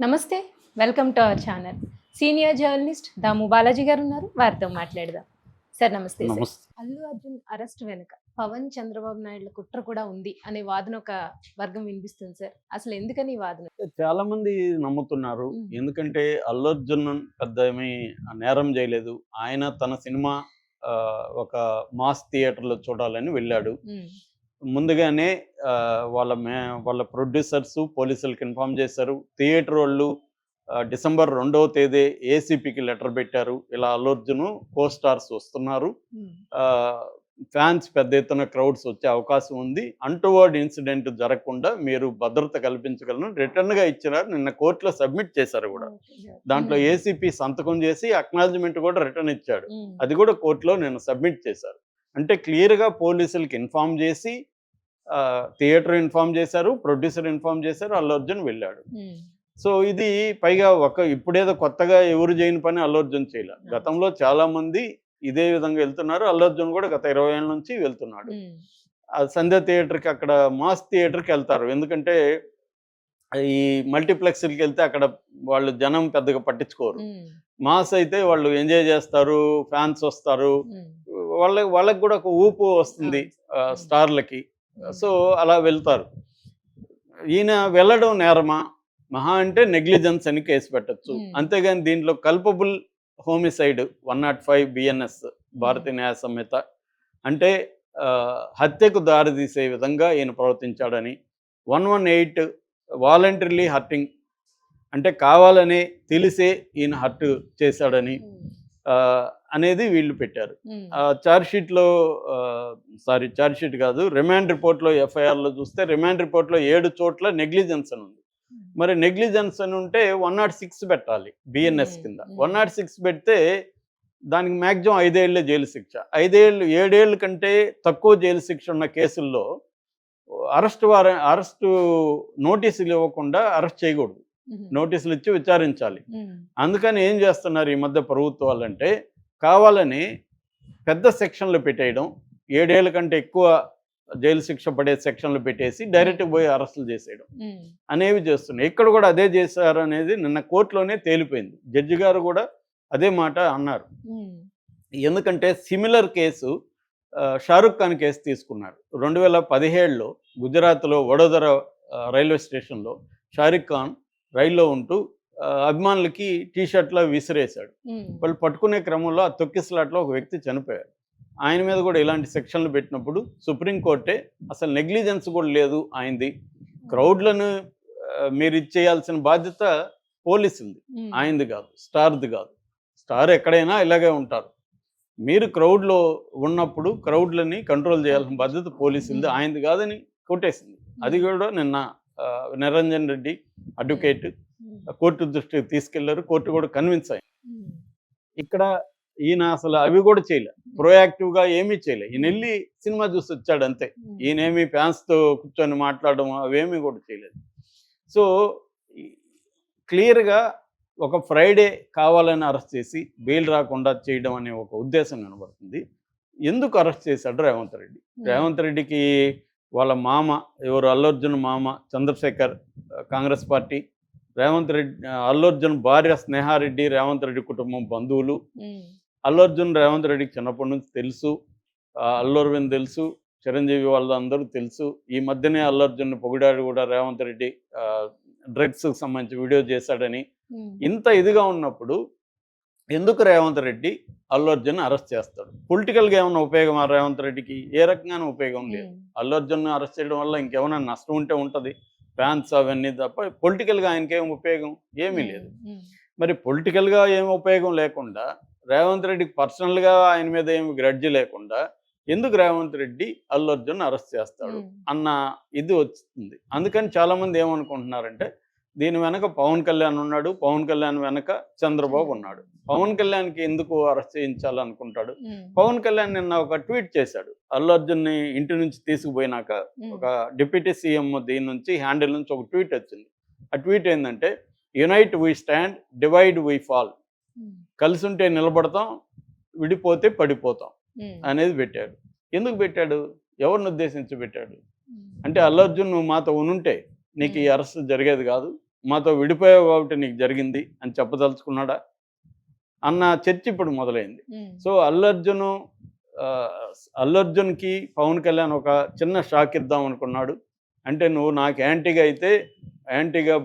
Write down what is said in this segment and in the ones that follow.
నమస్తే. Welcome to our channel. Senior journalist Damu Balaji గారు ఉన్నారు. వారితో మాట్లాడదాం. సార్ నమస్తే సార్. నమస్తే. అల్లు అర్జున్ అరెస్ట్ వెనుక పవన్, చంద్రబాబు నాయుడుల కుట్ర కూడా ఉంది అనే వాదన ఒక వర్గం వినిపిస్తుంది సార్. అసలు ఎందుకని ఈ వాదన? చాలా మంది నమ్ముతున్నారు. హ్మ్. ఎందుకంటే అల్లు అర్జున్ పెద్ద ఏమీ నేరం చేయలేదు. ఆయన తన సినిమా ఒక మాస్ థియేటర్‌లో చూడాలని వెళ్ళాడు. హ్మ్. ముందుగానే వాళ్ళ ప్రొడ్యూసర్స్ పోలీసులకి ఇన్ఫార్మ్ చేశారు. థియేటర్ వోళ్ళు డిసెంబర్ 2వ తేదీ ఏసీపీకి లెటర్ పెట్టారు. ఇలా అల్లు అర్జున్ కో స్టార్స్ వస్తున్నారు. హ్మ్. ఆహ్, ఫ్యాన్స్ పెద్ద ఎత్తున క్రౌడ్స్ వచ్చే అవకాశం ఉంది. అన్‌టువర్డ్ ఇన్సిడెంట్ జరగకుండా మీరు భద్రత కల్పించగలను రిటర్న్‌గా ఇచ్చినారు. నిన్న కోర్ట్‌లో సబ్మిట్ చేశారు గూడా. Okay sir. దాంట్లో హ్మ్. ఏసీపీ సంతకం చేసి అక్నాలెడ్జ్‌మెంట్ కూడా రిటర్న్ ఇచ్చాడు. హ్మ్. అది కూడా కోర్ట్‌లో నిన్న సబ్మిట్ చేశారు. అంటే క్లియర్‌గా పోలీసులకి ఇన్ఫార్మ్ చేసి థియేటర్ ఇన్ఫార్మ్ చేశారు. ప్రొడ్యూసర్ ఇన్ఫార్మ్ చేశారు. అల్లు అర్జున్ వెళ్ళాడు. హ్మ్. సో ఇది పైగా ఇప్పుడేదో కొత్తగా ఎవరు చేయని పని అల్లు అర్జున్ చేయలే. గతంలో చాలా మంది ఇదే విధంగా వెళ్తున్నారు. అల్లు అర్జున్ కూడా గత 20 ఏళ్ల నుంచి వెళ్తున్నాడు. హ్మ్. ఆ సంధ్య థియేటర్‌కి అక్కడ మాస్ థియేటర్‌కి వెళ్తారు. ఎందుకంటే ఈ మల్టీప్లెక్స్‌లకి వెళ్తే అక్కడ వాళ్ళు జనం పెద్దగా పట్టించుకోరు. హ్మ్. మాస్ అయితే వాళ్ళు ఎంజాయ్ చేస్తారు. ఫ్యాన్స్ వస్తారు. హ్మ్. వాళ్ళకి కూడా ఒక ఊపు వస్తుంది అవును. హ్మ్. స్టార్‌లకి. హ్మ్. సో అలా వెళ్తారు. ఈయన వెళ్ళడం నేరమా? మహా అంటే నెగ్లిజెన్స్ అని కేసు పెట్టొచ్చు. హ్మ్. అంతేగాని దీంట్లో కల్పబుల్ హోమిసైడ్ 105 బిఎన్ఎస్ హ్మ్. భారతీయ న్యాయ సంహిత అంటే హత్యకు దారితీసే విధంగా ఈయన ప్రవర్తించాడని, 118 వాలంటరీలీ హర్టింగ్ అంటే కావాలనే తెలిసే ఈయన హర్ట్ చేశాడని హ్మ్. అనేది వీళ్ళు పెట్టారు. హ్మ్. చార్జ్‌షీట్‌లో చార్జ్‌షీట్ కాదు. రిమాండ్ రిపోర్ట్‌లో ఎఫ్ఐఆర్‌లో చూస్తే రిమాండ్ రిపోర్ట్‌లో 7 చోట్ల నెగ్లిజెన్స్ అని ఉంది. హ్మ్. మరి నెగ్లిజెన్స్ అని ఉంటే 106 పెట్టాలి బిఎన్ఎస్ కింద. హ్మ్. 106 పెడితే దానికి మాక్సిమం 5 ఏళ్లే జైలు శిక్ష. 5 ఏళ్ళు 7 ఏళ్ల కంటే తక్కువ జైలు శిక్ష ఉన్న కేసుల్లో అరెస్టు నోటీసులు ఇవ్వకుండా అరెస్ట్ చేయకూడదు. హుహు. నోటీసులు ఇచ్చి విచారించాలి. హ్మ్. అందుకని ఏం చేస్తున్నారు ఈ మధ్య ప్రభుత్వాలంటే కావాలని పెద్ద సెక్షన్లు పెట్టేయడం, 7 ఏళ్ల కంటే ఎక్కువ జైలు శిక్ష పడే సెక్షన్లు పెట్టేసి డైరెక్ట్‌గా పోయి అరెస్టులు చేసేయడం హ్మ్. అనేవి చేస్తున్నాయి. ఇక్కడ కూడా అదే చేశారనేది నిన్న కోర్టులోనే తేలిపోయింది. జడ్జి గారు కూడా అదే మాట అన్నారు. హ్మ్. ఎందుకంటే similar case 'Shahrukh Khan' case తీసుకున్నారు. 2017లో గుజరాత్‌లో వడోదర రైల్వే స్టేషన్‌లో 'షారుఖ్ ఖాన్' రైల్లో ఉంటూ అభిమానులకి టీ షర్ట్‌లు అవి విసిరేశాడు. హ్మ్. వాళ్ళు పట్టుకునే క్రమంలో ఆ తొక్కిసలాటలో ఒక వ్యక్తి చనిపోయాడు. ఆయన మీద కూడా ఇలాంటి సెక్షన్లు పెట్టినప్పుడు సుప్రీం కోర్టే అసలు నెగ్లిజెన్స్ కూడా లేదు ఆయనది. క్రౌడ్‌లను మీరు ఇచ్చేయాల్సిన బాధ్యత పోలీసులది. హ్మ్. ఆయనది కాదు. స్టార్‌ది కాదు. స్టార్ ఎక్కడైనా ఇలాగే ఉంటారు. మీరు క్రౌడ్‌లో ఉన్నప్పుడు క్రౌడ్‌లని కంట్రోల్ చేయాల్సిన బాధ్యత పోలీసులది. హ్మ్. ఆయనది కాదని కొట్టేసింది. అది హ్మ్. కూడా నిన్న నిరంజన్ రెడ్డి హ్మ్. అడ్వకేట్ హ్మ్. కోర్టు దృష్టికి తీసుకెళ్లారు. కోర్టు కూడా కన్విన్స్ అయింది. హ్మ్. ఇక్కడ ఈయన అసలు అవి కూడా చేయలే. ప్రొయాక్టివ్‌గా ఏమీ చేయలే. ఈయనెళ్లి సినిమా చూసొచ్చాడు అంతే. హ్మ్. ఈయనేమి ఫ్యాన్స్‌తో కూర్చొని మాట్లాడడం అవేమీ కూడా చేయలేదు. సో, ఈ క్లియర్‌గా ఒక ఫ్రైడే కావాలని అరెస్ట్ చేసి బెయిల్ రాకుండా చేయడం అనే ఒక ఉద్దేశం కనబడుతుంది. ఎందుకు అరెస్ట్ చేశాడు రేవంత్ రెడ్డి? హ్మ్. రేవంత్ రెడ్డికి వాళ్ళ మామ ఎవరు అల్లు అర్జున్ మామ చంద్రశేఖర్ కాంగ్రెస్ పార్టీ. అల్లు అర్జున్ భార్య స్నేహారెడ్డి, రేవంత్ రెడ్డి కుటుంబం బంధువులు. హ్మ్. అల్లు అర్జున్ రేవంత్ రెడ్డికి చిన్నప్పటి నుంచి తెలుసు. అల్లు అరవింద్ తెలుసు. చిరంజీవి వాళ్ళందరూ తెలుసు. ఈ మధ్యనే అల్లు అర్జున్‌ని పొగిడాడు కూడా రేవంత్ రెడ్డి. ఆహ్, డ్రగ్స్‌కి సంబంధించి వీడియో చేశాడని. హ్మ్. ఇంత ఇదిగా ఉన్నప్పుడు ఎందుకు రేవంత్ రెడ్డి అల్లు అర్జున్‌ని అరెస్ట్ చేస్తాడు? పొలిటికల్‌గా ఏమన్నా ఉపయోగమా రేవంత్ రెడ్డికి? ఏ రకంగాను ఉపయోగం లేదు. హ్మ్. అల్లు అర్జున్‌ని అరెస్ట్ చేయడం వల్ల ఇంకేమైనా నష్టం ఉంటే ఉంటది. ఫ్యాన్స్ అవన్నీ తప్ప పొలిటికల్‌గా ఆయనకేం ఉపయోగం? ఏమీ హ్మ్. లేదు. హ్మ్. మరి పొలిటికల్‌గా ఏమి ఉపయోగం లేకుండా, రేవంత్ రెడ్డికి పర్సనల్‌గా ఆయన మీద ఏమి గ్రడ్జ్ లేకుండా, ఎందుకు రేవంత్ రెడ్డి అల్లు అర్జున్‌ని అరెస్ట్ చేస్తాడు? హ్మ్. అన్న ఇది వస్తుంది. అందుకని చాలామంది ఏమనుకుంటున్నారంటే, దీని వెనక పవన్ కళ్యాణ్ ఉన్నాడు. పవన్ కళ్యాణ్ వెనక చంద్రబాబు ఉన్నాడు. పవన్ కళ్యాణ్‌కి ఎందుకు అరెస్ట్ చేయించాలనుకుంటాడు? హ్మ్. పవన్ కళ్యాణ్ నిన్న ఒక ట్వీట్ చేశాడు. అల్లు అర్జున్‌ని ఇంటి నుంచి తీసుకుపోయినాక హ్మ్. ఒక డిప్యూటీ సీఎం దీని నుంచి హ్యాండిల్ నుంచి ఒక ట్వీట్ వచ్చింది. ఆ ట్వీట్ ఏందంటే unite we stand, divide we fall. Hmm. కలిసుంటే నిలబడతాం, విడిపోతే పడిపోతాం హ్మ్. అనేది పెట్టాడు. ఎందుకు పెట్టాడు? ఎవరిని ఉద్దేశించి పెట్టాడు? హ్మ్. అంటే అల్లు అర్జున్ నువ్వు మాతో ఉనుంటే నీకు ఈ హ్మ్. అరెస్ట్ జరిగేది కాదు. మాతో విడిపోయావు కాబట్టి నీకు జరిగింది అని చెప్పదలుచుకున్నాడా అన్న చర్చ ఇప్పుడు మొదలైంది. సో ఆ, అల్లు అర్జున్కి పవన్ కళ్యాణ్ ఒక చిన్న షాక్ ఇద్దాం అనుకున్నాడు. అంటే నువ్వు నాకు యాంటీగా అయితే యాంటీగా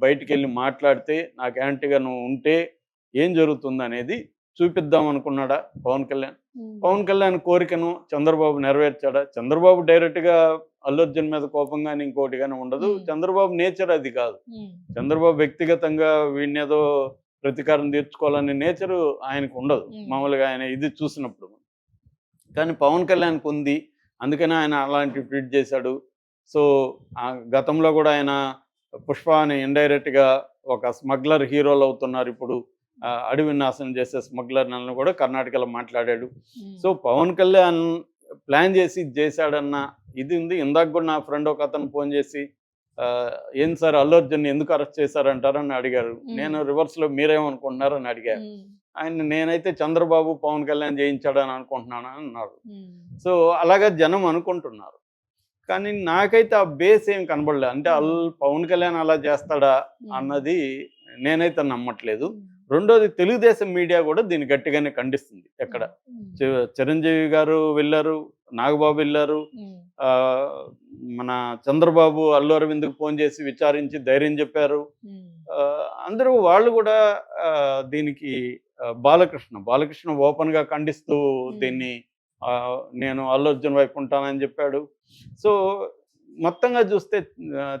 బయటికి వెళ్ళి మాట్లాడితే నాకు యాంటీగా నువ్వు ఉంటే ఏం జరుగుతుంది అనేది చూపిద్దాం అనుకున్నాడా పవన్ కళ్యాణ్. పవన్ కళ్యాణ్ కోరికను చంద్రబాబు నెరవేర్చాడా? చంద్రబాబు డైరెక్ట్గా అల్లు అర్జున్ మీద కోపం కానీ ఇంకోటి కానీ ఉండదు. చంద్రబాబు నేచర్ అది కాదు. చంద్రబాబు వ్యక్తిగతంగా వీడినేదో ప్రతీకారం తీర్చుకోవాలనే నేచరు ఆయనకు ఉండదు మామూలుగా ఆయన ఇది చూసినప్పుడు. కానీ పవన్ కళ్యాణ్కి ఉంది. అందుకనే ఆయన అలాంటి ట్వీట్ చేశాడు. సో గతంలో కూడా ఆయన పుష్ప అని ఇండైరెక్ట్గా ఒక స్మగ్లర్ హీరోలు అవుతున్నారు ఇప్పుడు. అడవి నాశనం చేసే స్మగ్లర్లను కూడా కర్ణాటకలో మాట్లాడాడు. సో పవన్ కళ్యాణ్ ప్లాన్ చేసి చేశాడన్న ఇది ఉంది. ఇందాక కూడా నా ఫ్రెండ్ ఒక అతను ఫోన్ చేసి ఏం సార్ అల్లు అర్జున్ ఎందుకు అరెస్ట్ చేశారంటారని అడిగారు. నేను రివర్స్లో మీరేమనుకుంటున్నారని అడిగారు. ఆయన నేనైతే చంద్రబాబు పవన్ కళ్యాణ్ చేయించాడని అనుకుంటున్నాను అన్నారు. సో అలాగా జనం అనుకుంటున్నారు. కానీ నాకైతే ఆ బేస్ ఏం కనబడలేదు. అంటే పవన్ కళ్యాణ్ అలా చేస్తాడా అన్నది నేనైతే నమ్మట్లేదు. రెండోది తెలుగుదేశం మీడియా కూడా దీన్ని గట్టిగానే ఖండిస్తుంది. ఎక్కడ చిరంజీవి గారు వెళ్ళారు, నాగబాబు వెళ్ళారు, మన చంద్రబాబు అల్లు అరవింద్కి ఫోన్ చేసి విచారించి ధైర్యం చెప్పారు. అందరూ వాళ్ళు కూడా దీనికి బాలకృష్ణ ఓపెన్గా ఖండిస్తూ దీన్ని నేను అల్లు అర్జున్ వైపు ఉంటానని చెప్పాడు. సో మొత్తంగా చూస్తే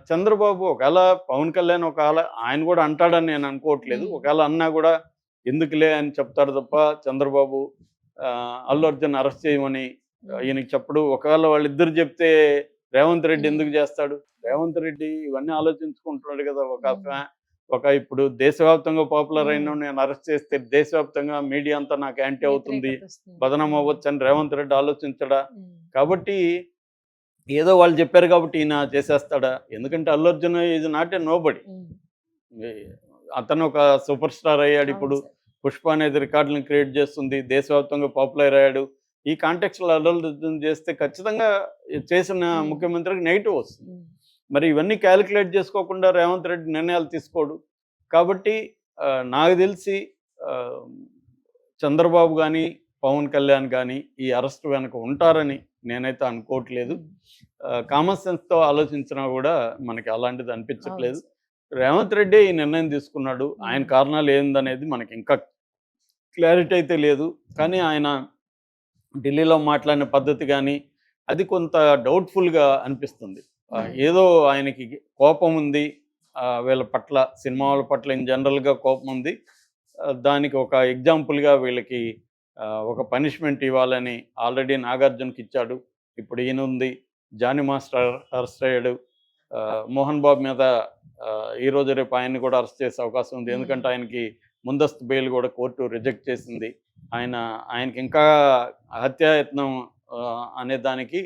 చంద్రబాబు ఒకవేళ పవన్ కళ్యాణ్ ఒకవేళ ఆయన కూడా అంటాడని నేను అనుకోవట్లేదు. ఒకవేళ అన్నా కూడా ఎందుకులే అని చెప్తాడు తప్ప చంద్రబాబు అల్లు అర్జున్ అరెస్ట్ చేయమని ఈయనకి చెప్పడు. ఒకవేళ వాళ్ళిద్దరు చెప్తే రేవంత్ రెడ్డి ఎందుకు చేస్తాడు? రేవంత్ రెడ్డి ఇవన్నీ ఆలోచించుకుంటున్నాడు కదా. ఒక ఇప్పుడు దేశవ్యాప్తంగా పాపులర్ అయిన నేను అరెస్ట్ చేస్తే దేశవ్యాప్తంగా మీడియా అంతా నాకు యాంటీ అవుతుంది, బదనాం అవ్వచ్చు అని రేవంత్ రెడ్డి ఆలోచించడా? కాబట్టి ఏదో వాళ్ళు చెప్పారు కాబట్టి ఈయన చేసేస్తాడా? ఎందుకంటే Allu Arjun is not a nobody. అతను ఒక సూపర్ స్టార్ అయ్యాడు. ఇప్పుడు పుష్ప అనేది రికార్డులను క్రియేట్ చేస్తుంది, దేశవ్యాప్తంగా పాపులర్ అయ్యాడు. ఈ కాంటెక్స్లో అల్లు అర్జున్ చేస్తే ఖచ్చితంగా చేసిన ముఖ్యమంత్రికి నెగిటివ్ వస్తుంది. మరి ఇవన్నీ క్యాలిక్యులేట్ చేసుకోకుండా రేవంత్ రెడ్డి నిర్ణయాలు తీసుకోడు. కాబట్టి నాకు తెలిసి చంద్రబాబు కానీ పవన్ కళ్యాణ్ కానీ ఈ అరెస్ట్ వెనక ఉంటారని నేనైతే అనుకోవట్లేదు. కామన్ సెన్స్తో ఆలోచించినా కూడా మనకి అలాంటిది అనిపించట్లేదు. రేవంత్ రెడ్డి ఈ నిర్ణయం తీసుకున్నాడు. ఆయన కారణాలు ఏందనేది మనకి ఇంకా క్లారిటీ అయితే లేదు. కానీ ఆయన ఢిల్లీలో మాట్లాడిన పద్ధతి కానీ అది కొంత డౌట్ఫుల్గా అనిపిస్తుంది. ఏదో ఆయనకి కోపం ఉంది వీళ్ళ పట్ల, సినిమాల పట్ల ఇన్ జనరల్గా కోపం ఉంది. దానికి ఒక ఎగ్జాంపుల్గా వీళ్ళకి ఒక పనిష్మెంట్ ఇవ్వాలని ఆల్రెడీ నాగార్జునకి ఇచ్చాడు. ఇప్పుడు ఈయన ఉంది, జానీ మాస్టర్ అరెస్ట్ అయ్యాడు. మోహన్ బాబు మీద ఈరోజు రేపు ఆయన్ని కూడా అరెస్ట్ చేసే అవకాశం ఉంది. ఎందుకంటే ఆయనకి ముందస్తు బెయిల్ కూడా కోర్టు రిజెక్ట్ చేసింది. ఆయనకి ఇంకా హత్యాయత్నం అనే దానికి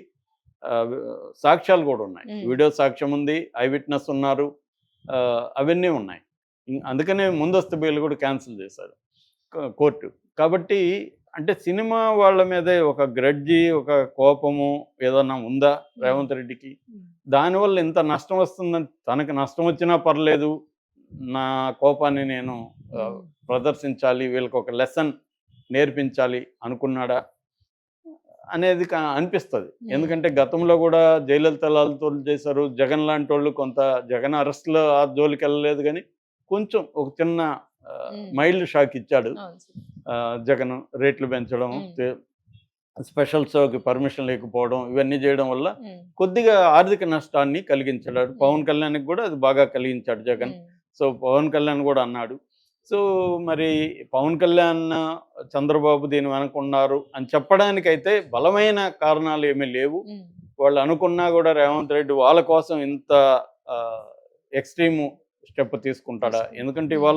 సాక్ష్యాలు కూడా ఉన్నాయి. వీడియో సాక్ష్యం ఉంది, ఐ విట్నెస్ ఉన్నారు, అవన్నీ ఉన్నాయి. అందుకనే ముందస్తు బెయిల్ కూడా క్యాన్సిల్ చేశారు కోర్టు. కాబట్టి అంటే సినిమా వాళ్ళ మీదే ఒక గ్రడ్జి, ఒక కోపము ఏదన్నా ఉందా రేవంత్ రెడ్డికి? దానివల్ల ఇంత నష్టం వస్తుందని, తనకు నష్టం వచ్చినా పర్లేదు, నా కోపాన్ని నేను ప్రదర్శించాలి, వీళ్ళకి ఒక లెసన్ నేర్పించాలి అనుకున్నాడా అనేది అనిపిస్తుంది. ఎందుకంటే గతంలో కూడా జయలలిత లాలతో చేశారు. జగన్ లాంటి వాళ్ళు కొంత జగన్ అరెస్ట్లో ఆ జోలికి వెళ్ళలేదు, కానీ కొంచెం ఒక చిన్న మైల్డ్ షాక్ ఇచ్చాడు జగన్. రేట్లు పెంచడం, స్పెషల్ షోకి పర్మిషన్ లేకపోవడం, ఇవన్నీ చేయడం వల్ల కొద్దిగా ఆర్థిక నష్టాన్ని కలిగించాడు. పవన్ కళ్యాణ్కి కూడా అది బాగా కలిగించాడు జగన్. సో పవన్ కళ్యాణ్ కూడా అన్నాడు. సో మరి పవన్ కళ్యాణ్ చంద్రబాబు దీని వెనకున్నారు అని చెప్పడానికైతే బలమైన కారణాలు ఏమీ లేవు. వాళ్ళు అనుకున్నా కూడా రేవంత్ రెడ్డి వాళ్ళ కోసం ఇంత ఎక్స్ట్రీమ్ స్టెప్ తీసుకుంటాడా? ఎందుకంటే ఇవాళ